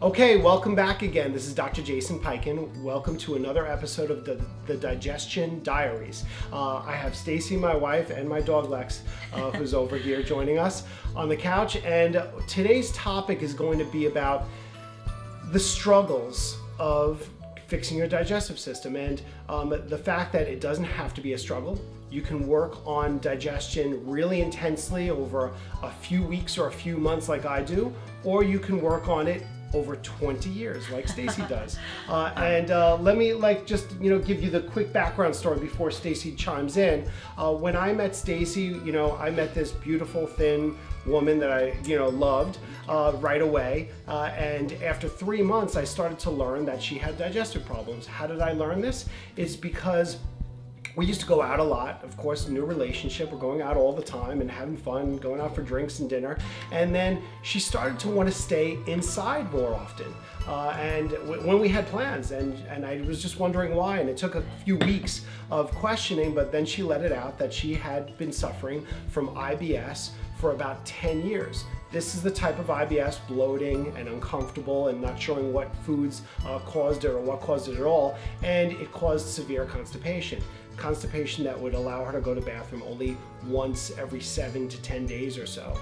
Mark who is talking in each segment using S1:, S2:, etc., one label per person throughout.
S1: Okay, welcome back again. This is Dr. Jason Piken. Welcome to another episode of the Digestion Diaries. I have Stacey, my wife, and my dog Lex, who's over here joining us on the couch. And today's topic is going to be about the struggles of fixing your digestive system and the fact that it doesn't have to be a struggle. You can work on digestion really intensely over a few weeks or a few months like I do, or you can work on it over 20 years like Stacey does. Let me give you the quick background story before Stacey chimes in. When I met Stacey, I met this beautiful thin woman that I loved right away, and after 3 months I started to learn that she had digestive problems. How did I learn this? It's because we used to go out a lot, of course, new relationship, we're going out all the time and having fun, going out for drinks and dinner. And then she started to want to stay inside more often. When we had plans, and I was just wondering why, and it took a few weeks of questioning, but then she let it out that she had been suffering from IBS for about 10 years. This is the type of IBS, bloating and uncomfortable and not showing what foods caused it or what caused it at all, and it caused severe constipation. Constipation that would allow her to go to the bathroom only once every 7 to 10 days or so.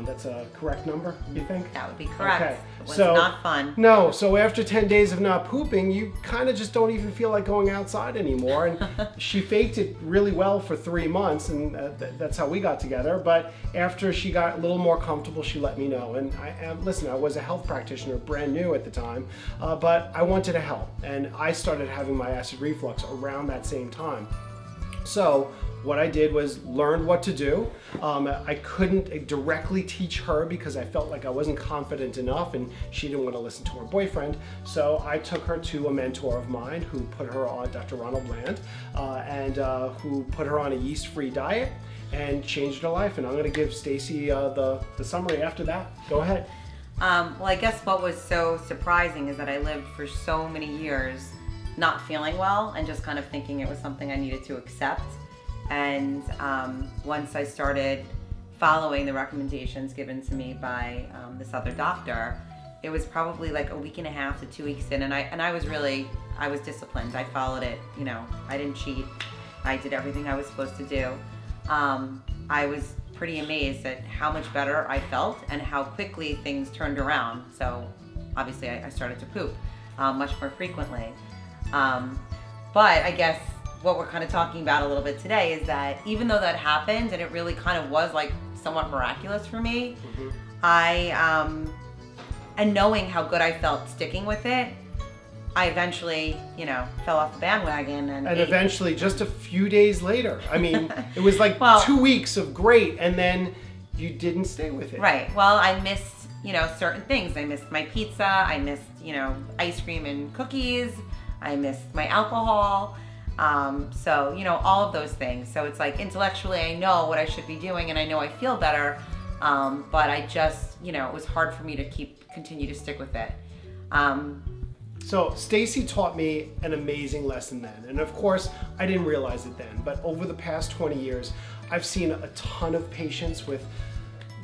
S1: That's a correct number, you think?
S2: That would be correct.
S1: Okay.
S2: It was not fun.
S1: No, so after 10 days of not pooping, you kind of just don't even feel like going outside anymore. And she faked it really well for 3 months, and that's how we got together. But after she got a little more comfortable, she let me know. And listen, I was a health practitioner, brand new at the time, but I wanted to help. And I started having my acid reflux around that same time. So what I did was learn what to do. I couldn't directly teach her because I felt like I wasn't confident enough and she didn't want to listen to her boyfriend. So I took her to a mentor of mine who put her on, Dr. Ronald Bland, who put her on a yeast-free diet and changed her life. And I'm going to give Stacey the summary after that. Go ahead.
S2: Well, I guess what was so surprising is that I lived for so many years not feeling well and just kind of thinking it was something I needed to accept. And once I started following the recommendations given to me by this other doctor, it was probably like a week and a half to 2 weeks in, and I was disciplined. I followed it, I didn't cheat. I did everything I was supposed to do. I was pretty amazed at how much better I felt and how quickly things turned around. So obviously I started to poop much more frequently. But I guess what we're kind of talking about a little bit today is that even though that happened and it really kind of was like somewhat miraculous for me, and knowing how good I felt sticking with it, I eventually, fell off the bandwagon. And
S1: eventually, just a few days later, I mean, it was like 2 weeks of great, and then you didn't stay with it.
S2: Right. Well, I missed, certain things. I missed my pizza. I missed, ice cream and cookies. I missed my alcohol. So, all of those things. So it's like intellectually I know what I should be doing and I know I feel better. But I just, it was hard for me to continue to stick with it.
S1: So Stacey taught me an amazing lesson then. And of course, I didn't realize it then. But over the past 20 years, I've seen a ton of patients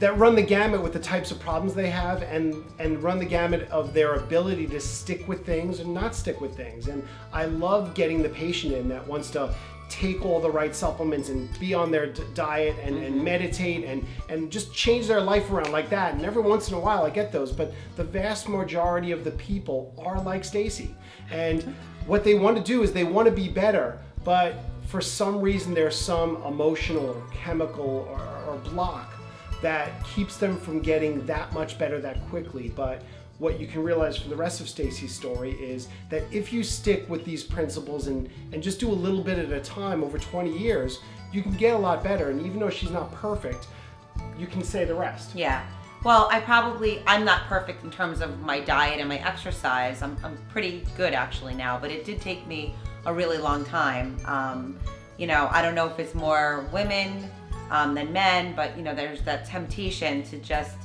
S1: that run the gamut with the types of problems they have and run the gamut of their ability to stick with things and not stick with things. And I love getting the patient in that wants to take all the right supplements and be on their diet and meditate and just change their life around like that. And every once in a while I get those, but the vast majority of the people are like Stacey. And what they want to do is they want to be better, but for some reason there's some emotional or chemical or block that keeps them from getting that much better that quickly. But what you can realize from the rest of Stacey's story is that if you stick with these principles and just do a little bit at a time over 20 years, you can get a lot better. And even though she's not perfect, you can say the rest.
S2: Yeah. Well, I'm not perfect in terms of my diet and my exercise. I'm pretty good actually now, but it did take me a really long time. I don't know if it's more women than men, but there's that temptation to just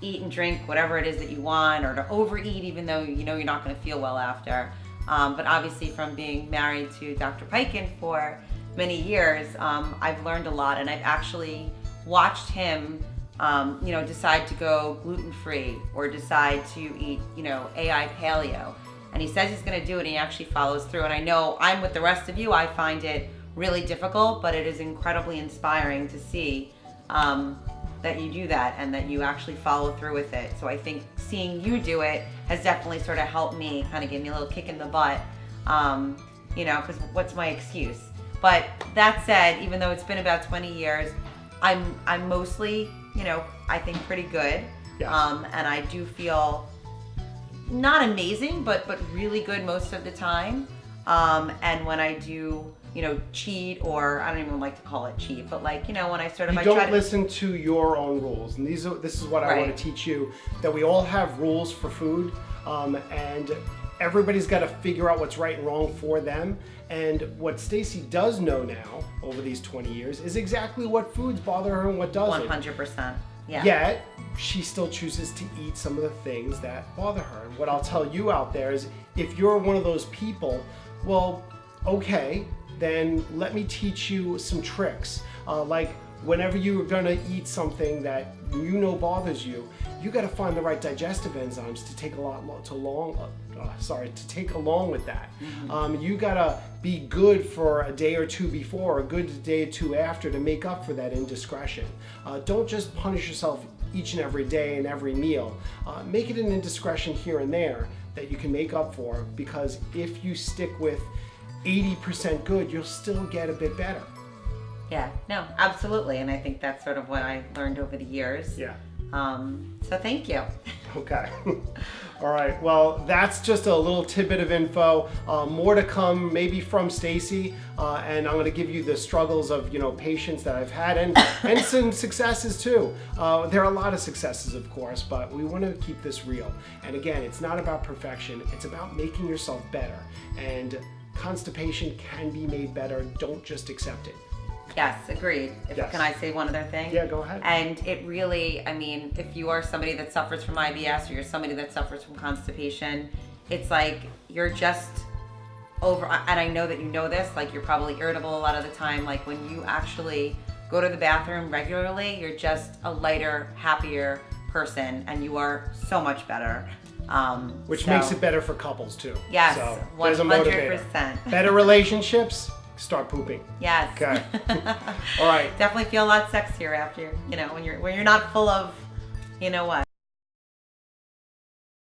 S2: eat and drink whatever it is that you want, or to overeat even though you're not going to feel well after. But obviously from being married to Dr. Piken for many years, I've learned a lot, and I've actually watched him decide to go gluten-free or decide to eat, AI paleo. And he says he's going to do it, and he actually follows through. And I know I'm with the rest of you. I find it really difficult, but it is incredibly inspiring to see that you do that and that you actually follow through with it. So I think seeing you do it has definitely sort of helped me, kind of give me a little kick in the butt, because what's my excuse? But that said, even though it's been about 20 years, I'm mostly, I think pretty good.
S1: Yes.
S2: And I do feel not amazing, but really good most of the time. And when I do, cheat, or I don't even like to call it cheat, but when I sort of
S1: you don't listen to your own rules, and this is what I want to teach you, that we all have rules for food, and everybody's got to figure out what's right and wrong for them. And what Stacey does know now over these 20 years is exactly what foods bother her and what doesn't.
S2: 100%. Yeah.
S1: Yet she still chooses to eat some of the things that bother her. And what I'll tell you out there is, if you're one of those people, well, okay, then let me teach you some tricks. Like whenever you're gonna eat something that bothers you, you got to find the right digestive enzymes to take take along with that.
S2: Mm-hmm.
S1: You gotta be good for a day or two before, a good day or two after, to make up for that indiscretion. Don't just punish yourself each and every day and every meal. Make it an indiscretion here and there that you can make up for, because if you stick with 80% good, you'll still get a bit better.
S2: Yeah, no, absolutely. And I think that's sort of what I learned over the years.
S1: Yeah.
S2: So thank you.
S1: Okay. All right. Well, that's just a little tidbit of info. More to come, maybe from Stacey, and I'm going to give you the struggles of patients that I've had, and some successes too. There are a lot of successes, of course, but we want to keep this real. And again, it's not about perfection. It's about making yourself better. And constipation can be made better. Don't just accept it.
S2: Yes, agreed.
S1: Yes.
S2: Can I say one other thing?
S1: Yeah, go ahead.
S2: And it really, if you are somebody that suffers from IBS, or you're somebody that suffers from constipation, it's like you're just over, and I know that you know this, like you're probably irritable a lot of the time. Like when you actually go to the bathroom regularly, you're just a lighter, happier person, and you are so much better.
S1: Which makes it better for couples too.
S2: Yes,
S1: so, there's a motivator.
S2: 100%.
S1: Better relationships, start pooping.
S2: Yes.
S1: Okay. All right.
S2: Definitely feel a lot sexier after, when you're not full of, what.